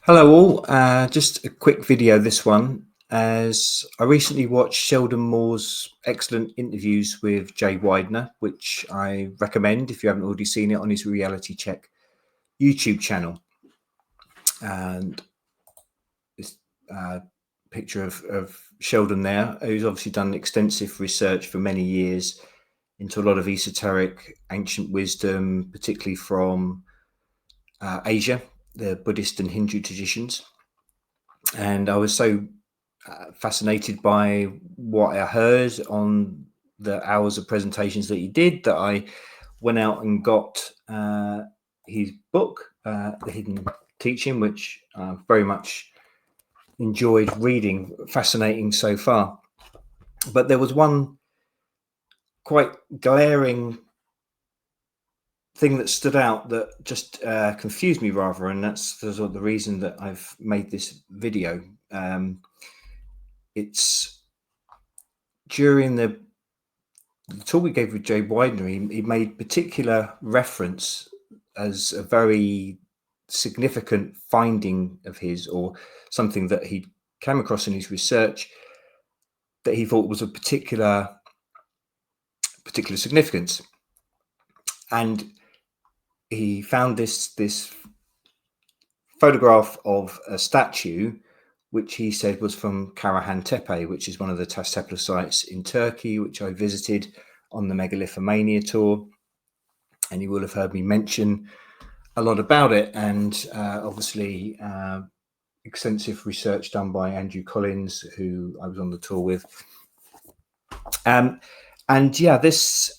Hello all, just a quick video this one, as I recently watched Sheldon Moore's excellent interviews with Jay Weidner, which I recommend if you haven't already seen it on his Reality Check YouTube channel. And this picture of Sheldon there, who's obviously done extensive research for many years into a lot of esoteric ancient wisdom, particularly from Asia, the Buddhist and Hindu traditions. And I was so fascinated by what I heard on the hours of presentations that he did that I went out and got his book, The Hidden Teaching, which I very much enjoyed reading. Fascinating so far. But there was one quite glaring thing that stood out that just confused me rather, and that's the reason that I've made this video. It's during the talk we gave with Jay Weidner, he made particular reference as a very significant finding of his, or something that he came across in his research that he thought was of particular significance. And he found this photograph of a statue which he said was from Karahan Tepe, which is one of the Taş Tepe sites in Turkey, which I visited on the Megalithomania tour. And you will have heard me mention a lot about it. And obviously, extensive research done by Andrew Collins, who I was on the tour with. And yeah, this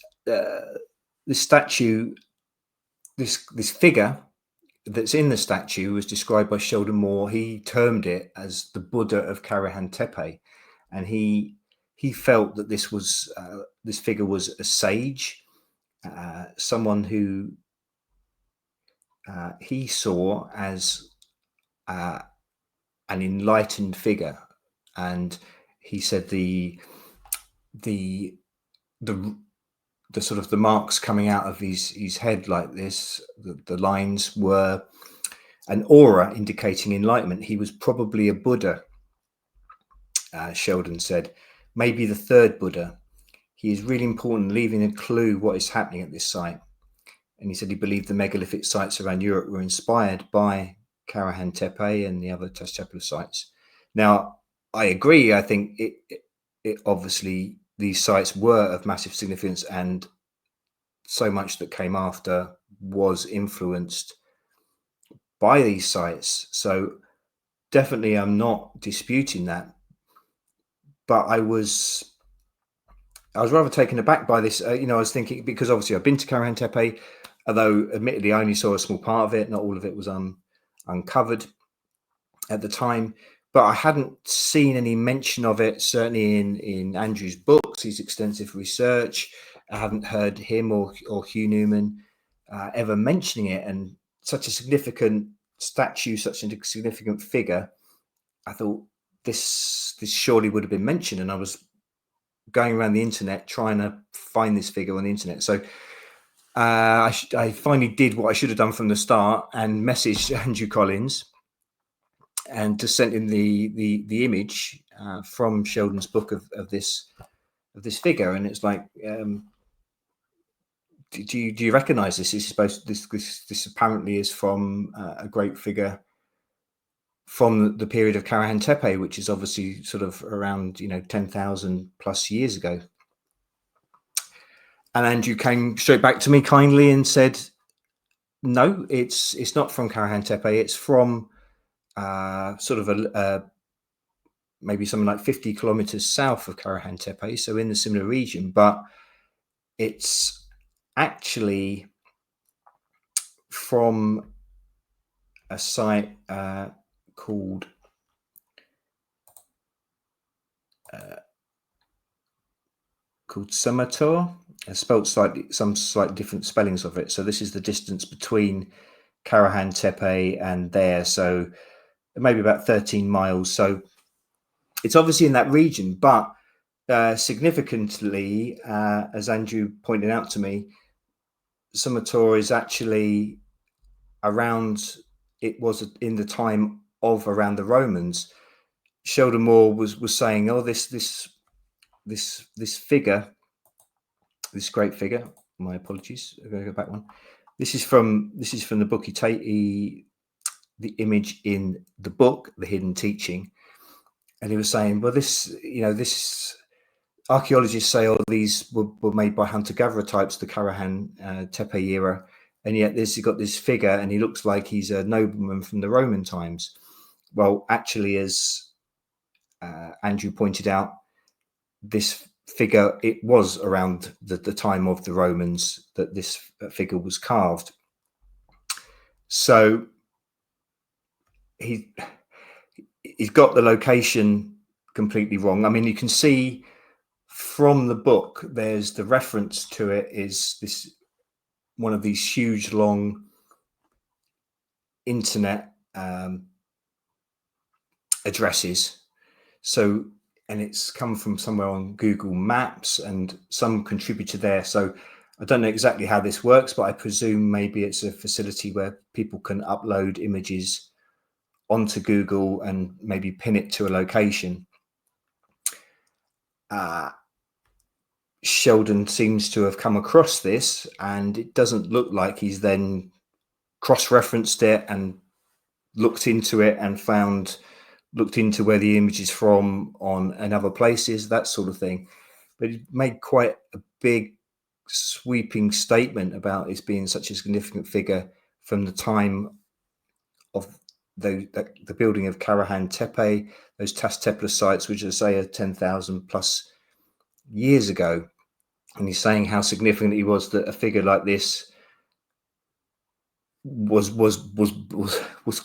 statue, this figure that's in the statue was described by Sheldon Moore. He termed it as the Buddha of Karahan Tepe, and he felt that this figure was a sage, someone who he saw as an enlightened figure. And he said the sort of the marks coming out of his head like this, the lines were an aura indicating enlightenment. He was probably a Buddha, Sheldon said, maybe the third Buddha. He is really important, leaving a clue what is happening at this site. And he said he believed the megalithic sites around Europe were inspired by Karahan Tepe and the other Taş Tepe sites. Now, I agree. I think it obviously these sites were of massive significance, and so much that came after was influenced by these sites. So definitely I'm not disputing that, but I was rather taken aback by this. I was thinking, because obviously I've been to Karahan Tepe, although admittedly I only saw a small part of it. Not all of it was uncovered at the time, but I hadn't seen any mention of it, certainly in Andrew's books, his extensive research. I haven't heard him or Hugh Newman ever mentioning it. And such a significant statue, such a significant figure, I thought this surely would have been mentioned. And I was going around the internet trying to find this figure on the internet. So I finally did what I should have done from the start and messaged Andrew Collins and just sent him the image from Sheldon's book of this figure. And it's like, do you recognize this? This apparently is from a great figure from the period of Karahan Tepe, which is obviously sort of around 10,000 plus years ago. And Andrew came straight back to me kindly and said, no, it's not from Karahan Tepe. It's from sort of maybe something like 50 kilometers south of Karahan Tepe, so in the similar region, but it's actually from a site called Sumatar. It's spelled some slightly different spellings of it. So this is the distance between Karahan Tepe and there. So maybe about 13 miles. So it's obviously in that region, but significantly, as Andrew pointed out to me, Sumatar is actually around, it was in the time of around the Romans, Sheldon Moore was saying, oh, this figure, this great figure. My apologies. I'm going to go back one. This is from the book the image in the book, The Hidden Teaching, and he was saying, well, this archaeologists say, oh, these were made by hunter-gatherer types, the Karahan Tepe era, and yet you've got this figure, and he looks like he's a nobleman from the Roman times. Well, actually, as Andrew pointed out, this figure, it was around the time of the Romans that this figure was carved. So he's got the location completely wrong. I mean, you can see from the book, there's the reference to it is this one of these huge long internet addresses. So, and it's come from somewhere on Google Maps and some contributor there. So I don't know exactly how this works, but I presume maybe it's a facility where people can upload images onto Google and maybe pin it to a location. Sheldon seems to have come across this, and it doesn't look like he's then cross-referenced it and looked into it and looked into where the image is from and other places, that sort of thing. But he made quite a big sweeping statement about this being such a significant figure from the time of the building of Karahan Tepe, those Tas-Tepler sites, which I say are 10,000 plus years ago. And he's saying how significant it was that a figure like this was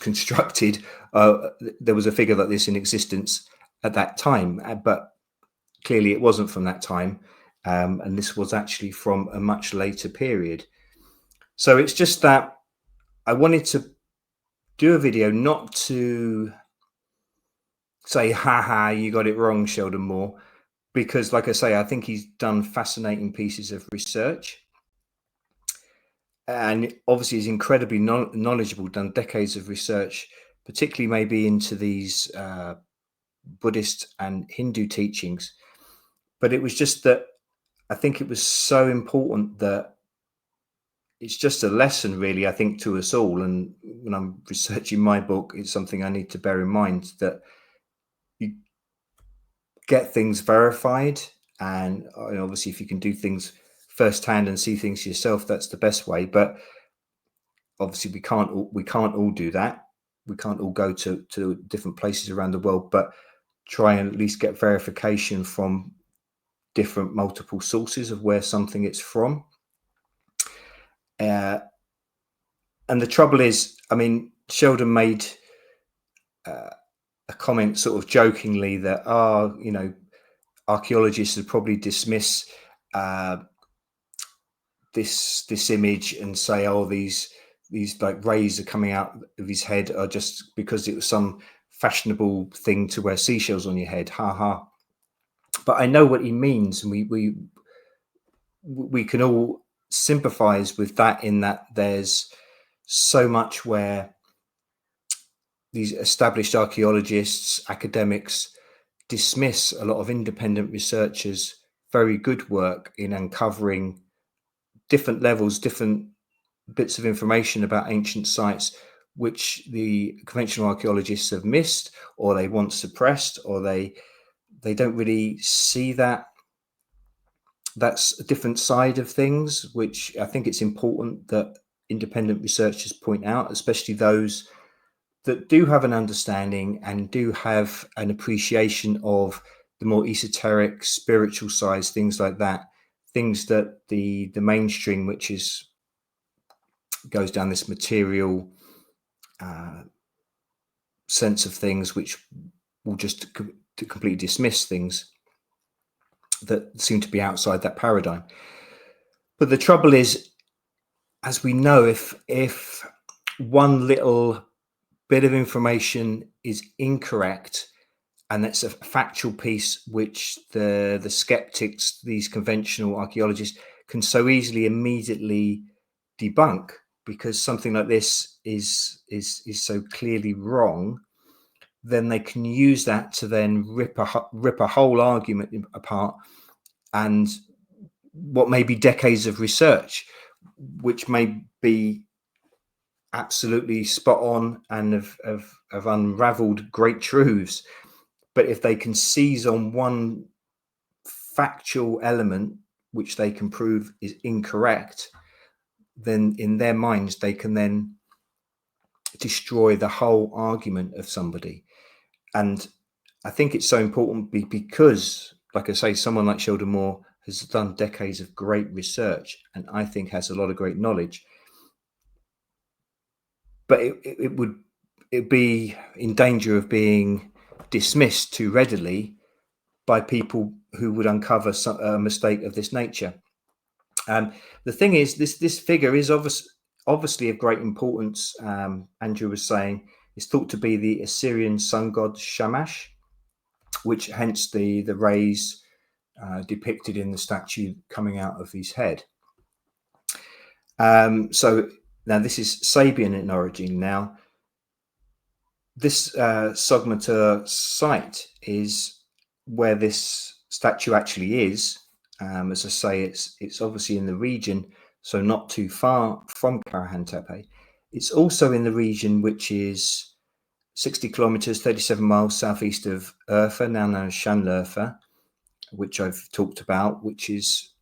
constructed. There was a figure like this in existence at that time, but clearly it wasn't from that time, and this was actually from a much later period. So it's just that I wanted to do a video not to say, haha, you got it wrong, Sheldon Moore, because like I say, I think he's done fascinating pieces of research. And obviously he's incredibly knowledgeable, done decades of research, particularly maybe into these Buddhist and Hindu teachings. But it was just that I think it was so important that it's just a lesson, really, I think, to us all. And when I'm researching my book, it's something I need to bear in mind, that you get things verified. And obviously, if you can do things firsthand and see things yourself, that's the best way. But obviously, we can't all do that. We can't all go to different places around the world, but try and at least get verification from different multiple sources of where something it's from. And the trouble is, I mean, Sheldon made a comment sort of jokingly that, archaeologists would probably dismiss this image and say, oh, these like rays are coming out of his head are just because it was some fashionable thing to wear seashells on your head. Ha ha. But I know what he means, and we can all sympathize with that, in that there's so much where these established archaeologists, academics, dismiss a lot of independent researchers' very good work in uncovering different levels, different bits of information about ancient sites, which the conventional archaeologists have missed, or they want suppressed, or they don't really see that. That's a different side of things, which I think it's important that independent researchers point out, especially those that do have an understanding and do have an appreciation of the more esoteric spiritual sides, things like that, things that the mainstream, which goes down this material sense of things, which will just completely dismiss things that seem to be outside that paradigm. But the trouble is, as we know, if one little bit of information is incorrect, and that's a factual piece which the skeptics, these conventional archaeologists, can so easily immediately debunk, because something like this is so clearly wrong, then they can use that to then rip a whole argument apart, and what may be decades of research, which may be absolutely spot on and have unraveled great truths. But if they can seize on one factual element which they can prove is incorrect, then in their minds they can then destroy the whole argument of somebody. And I think it's so important because, like I say, someone like Sheldon Moore has done decades of great research and I think has a lot of great knowledge. But it'd be in danger of being dismissed too readily by people who would uncover a mistake of this nature. The thing is, this figure is obviously of great importance. Andrew was saying it's thought to be the Assyrian sun god Shamash, which hence the rays depicted in the statue coming out of his head. So now this is Sabian in origin. Now this Soğmatar site is where this statue actually is. As I say, it's obviously in the region, so not too far from Karahan Tepe. It's also in the region which is 60 kilometers, 37 miles southeast of Urfa, now known as Şanlıurfa, which I've talked about, which is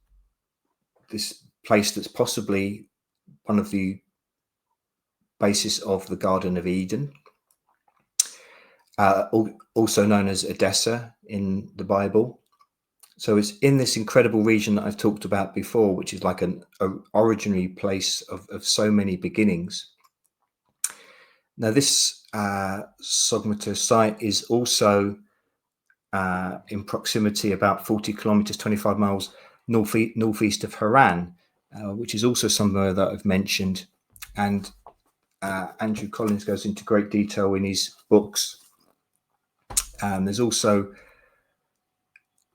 this place that's possibly one of the basis of the Garden of Eden, also known as Edessa in the Bible. So it's in this incredible region that I've talked about before, which is like an originary place of so many beginnings. Now this Soğmatar site is also in proximity, about 40 kilometers, 25 miles northeast of Haran, which is also somewhere that I've mentioned. And Andrew Collins goes into great detail in his books. There's also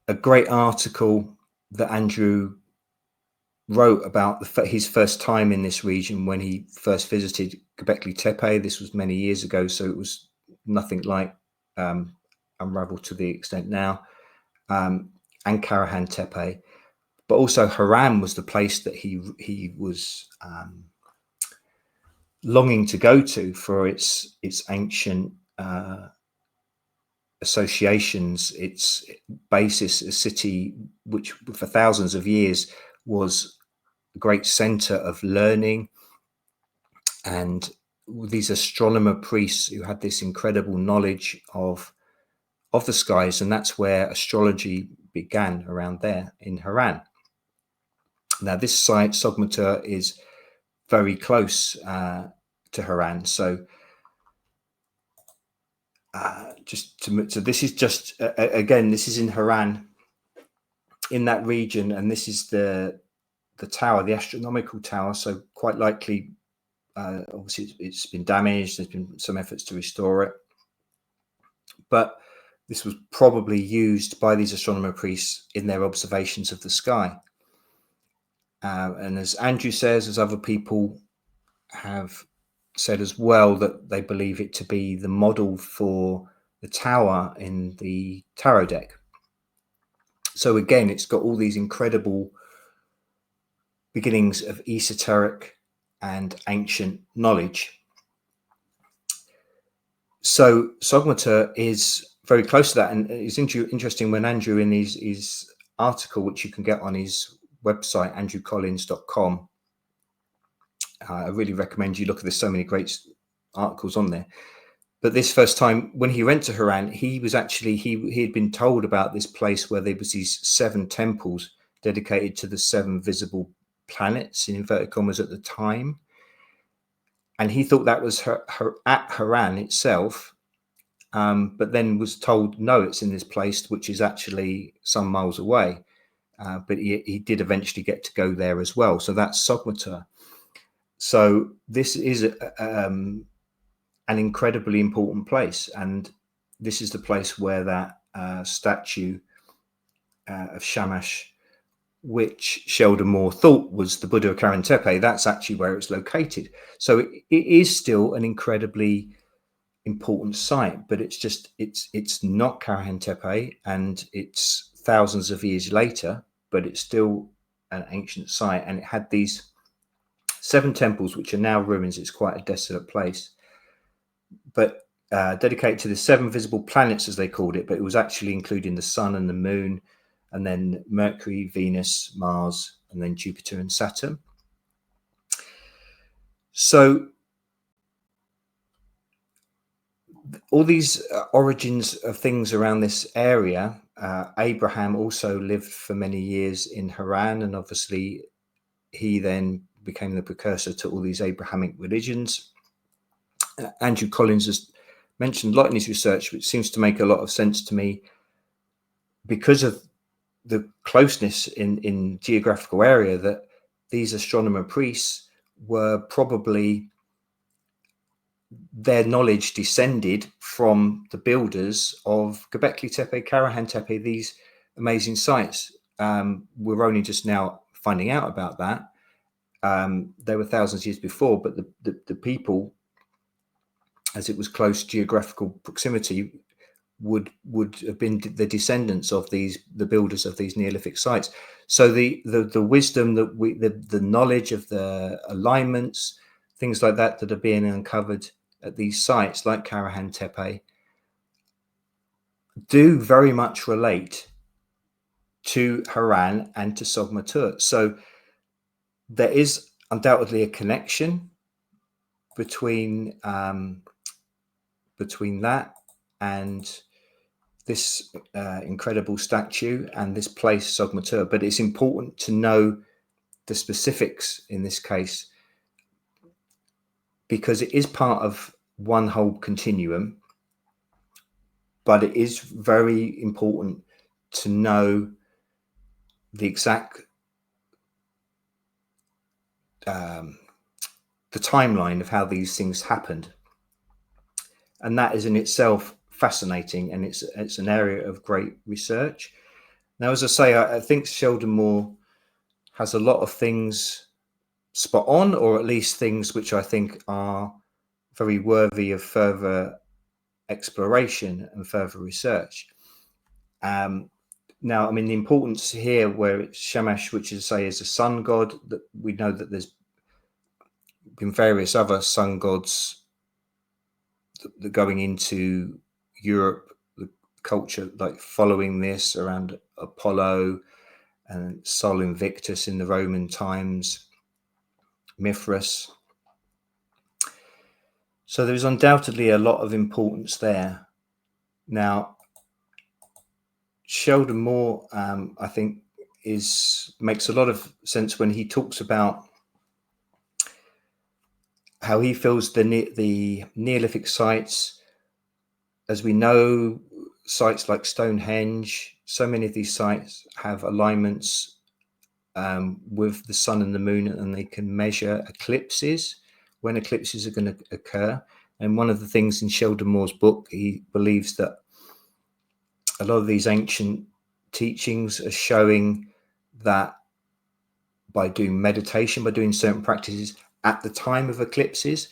a great article that Andrew wrote about his first time in this region when he first visited Göbekli Tepe. This was many years ago, so it was nothing like unraveled to the extent now, and Karahan Tepe. But also Haran was the place that he was longing to go to for its ancient associations, its basis, a city which for thousands of years was a great center of learning, and these astronomer priests who had this incredible knowledge of the skies, and that's where astrology began, around there in Haran. Now this site, Soğmatar, is very close to Haran, so this is just again, this is in Haran, in that region, and this is the tower, the astronomical tower. So quite likely, obviously, it's been damaged. There's been some efforts to restore it, but this was probably used by these astronomer priests in their observations of the sky. And as Andrew says, as other people have said as well, that they believe it to be the model for the tower in the tarot deck. So again, it's got all these incredible beginnings of esoteric and ancient knowledge. So Soğmatar is very close to that, and it's interesting when Andrew, in his article, which you can get on his website, andrewcollins.com, I really recommend you look at. There's so many great articles on there. But this first time when he went to Haran, he was actually, he had been told about this place where there was these 7 temples dedicated to the 7 visible planets, in inverted commas, at the time. And he thought that was at Haran itself, but then was told, no, it's in this place, which is actually some miles away. But he did eventually get to go there as well. So that's Soğmatar. So this is an incredibly important place, and this is the place where that statue of Shamash, which Sheldon Moore thought was the Buddha of Karahan Tepe, that's actually where it's located. So it is still an incredibly important site, but it's not Karahan Tepe, and it's thousands of years later, but it's still an ancient site, and it had these 7 temples which are now ruins. It's quite a desolate place, but dedicated to the 7 visible planets, as they called it, but it was actually including the sun and the moon, and then Mercury, Venus, Mars, and then Jupiter and Saturn. So all these origins of things around this area. Abraham also lived for many years in Haran, and obviously he then became the precursor to all these Abrahamic religions. Andrew Collins has mentioned a lot in his research, which seems to make a lot of sense to me because of the closeness in geographical area, that these astronomer priests were probably, their knowledge descended from the builders of Göbekli Tepe, Karahan Tepe, these amazing sites. We're only just now finding out about that. They were thousands of years before, but the people, as it was close geographical proximity, would have been the descendants of the builders of these Neolithic sites. So the wisdom that the knowledge of the alignments, things like that are being uncovered at these sites like Karahan Tepe, do very much relate to Haran and to Soğmatar. So there is undoubtedly a connection between that and this incredible statue and this place, Soğmatar. But it's important to know the specifics in this case, because it is part of one whole continuum, but it is very important to know the exact the timeline of how these things happened, and that is in itself fascinating, and it's an area of great research. Now, as I say, I think Sheldon Moore has a lot of things spot on, or at least things which I think are very worthy of further exploration and further research. Now, I mean, the importance here, where it's Shamash, which is, say, is a sun god, that we know that there's been various other sun gods that going into Europe, the culture like following this around Apollo and Sol Invictus in the Roman times, Mithras. So there's undoubtedly a lot of importance there. Now, Sheldon Moore, I think, makes a lot of sense when he talks about how he feels the Neolithic sites, as we know, sites like Stonehenge, so many of these sites have alignments with the sun and the moon, and they can measure eclipses, when eclipses are going to occur. And one of the things in Sheldon Moore's book, he believes that a lot of these ancient teachings are showing that by doing meditation, by doing certain practices at the time of eclipses,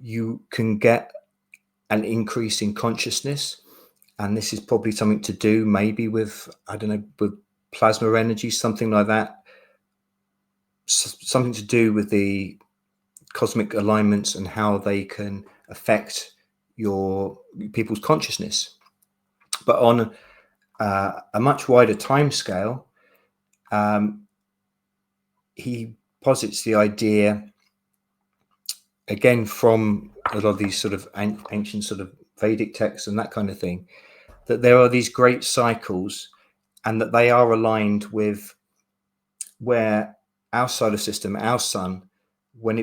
you can get an increase in consciousness. And this is probably something to do maybe with, I don't know, with plasma energy, something like that. Something to do with the cosmic alignments and how they can affect your people's consciousness. But on a much wider time scale, he posits the idea, again from a lot of these sort of ancient sort of Vedic texts and that kind of thing, that there are these great cycles, and that they are aligned with where our solar system, our sun, when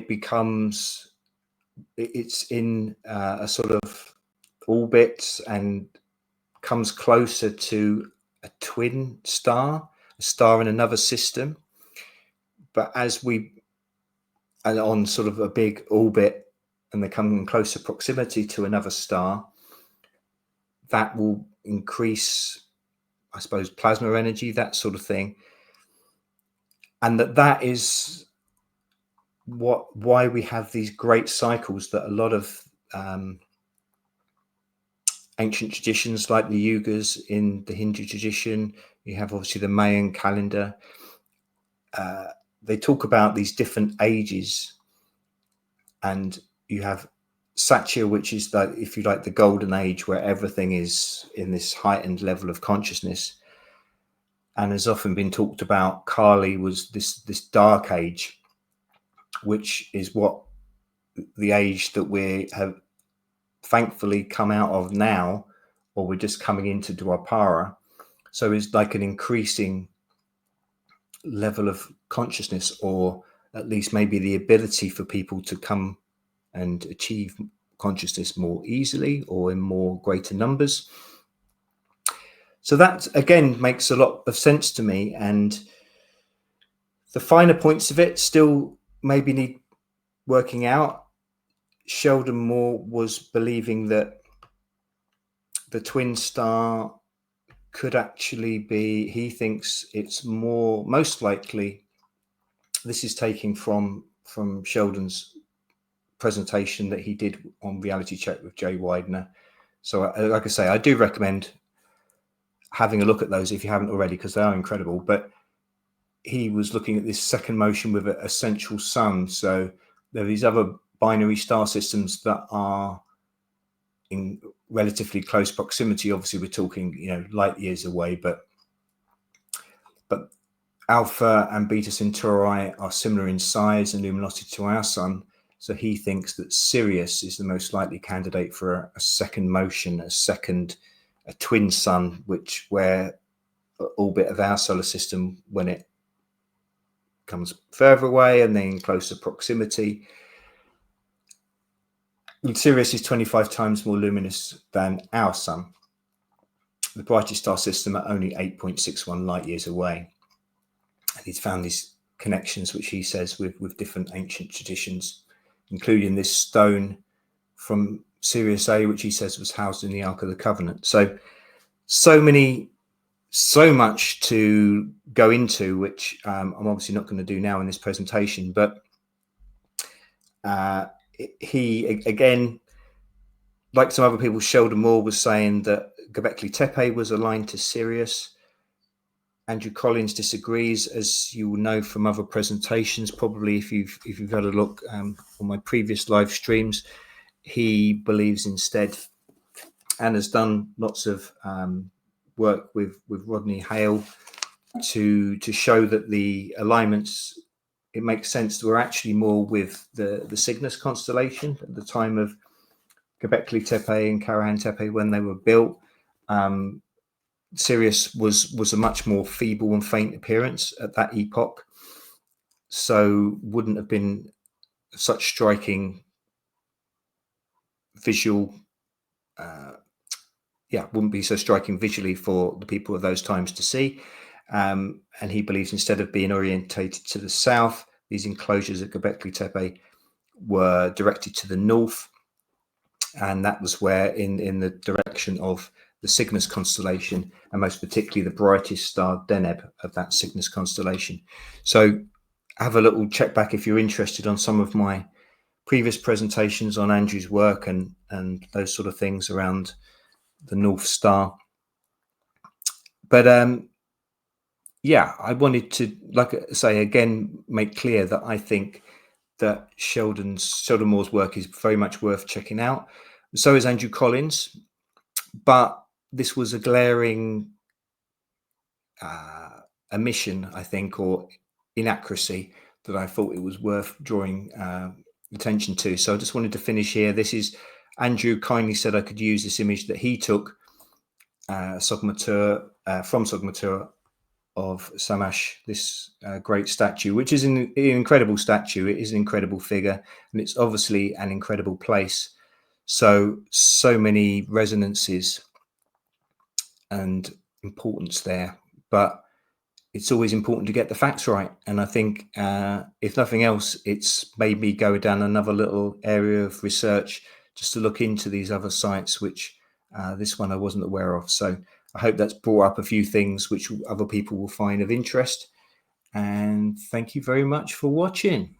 it's in a sort of orbit and comes closer to a twin star, a star in another system. But as we are on sort of a big orbit and they come in closer proximity to another star, that will increase, I suppose, plasma energy, that sort of thing. And that is why we have these great cycles that a lot of ancient traditions like the yugas in the Hindu tradition. You have obviously the Mayan calendar. They talk about these different ages, and you have Satya, which is like, if you like, the golden age where everything is in this heightened level of consciousness, and has often been talked about. Kali was this dark age, which is what the age that we have thankfully come out of now, or we're just coming into Dwapara. So it's like an increasing level of consciousness, or at least maybe the ability for people to come and achieve consciousness more easily or in more greater numbers. So that again makes a lot of sense to me, and the finer points of it still maybe need working out. Sheldon Moore was believing that the twin star could actually be, he thinks it's most likely, this is taken from Sheldon's presentation that he did on Reality Check with Jay Weidner. So like I say, I do recommend having a look at those if you haven't already, because they are incredible. But he was looking at this second motion with a central sun. So there are these other binary star systems that are in relatively close proximity. Obviously we're talking, light years away, but Alpha and Beta Centauri are similar in size and luminosity to our sun. So he thinks that Sirius is the most likely candidate for a second motion, a twin sun, where orbit of our solar system, when it comes further away and then in closer proximity. Sirius is 25 times more luminous than our sun. The brightest star system are only 8.61 light years away. And he's found these connections, which he says with different ancient traditions, including this stone from Sirius A, which he says was housed in the Ark of the Covenant. So much to go into, which I'm obviously not going to do now in this presentation. But he, again, like some other people, Sheldon Moore was saying that Göbekli Tepe was aligned to Sirius. Andrew Collins disagrees, as you will know from other presentations. Probably if you've had a look on my previous live streams, he believes instead, and has done lots of work with Rodney Hale to show that the alignments, it makes sense, were actually more with the Cygnus constellation at the time of Göbekli Tepe and Karahan Tepe when they were built. Sirius was a much more feeble and faint appearance at that epoch, so wouldn't have been such striking visual, wouldn't be so striking visually for the people of those times to see. And he believes instead of being orientated to the south, these enclosures at Göbekli Tepe were directed to the north, and that was where in the direction of the Cygnus constellation, and most particularly the brightest star Deneb of that Cygnus constellation. So have a little check back if you're interested on some of my previous presentations on Andrew's work and those sort of things around the North Star. But I wanted to, like I say again, make clear that I think that Sheldon Moore's work is very much worth checking out. So is Andrew Collins, but this was a glaring omission, I think, or inaccuracy that I thought it was worth drawing attention to. So I just wanted to finish here. This is Andrew kindly said I could use this image that he took from Soğmatar of Samash, this great statue, which is an incredible statue. It is an incredible figure, and it's obviously an incredible place. So many resonances and importance there, but it's always important to get the facts right. And I think if nothing else, it's made me go down another little area of research just to look into these other sites, which this one I wasn't aware of. So I hope that's brought up a few things which other people will find of interest. And thank you very much for watching.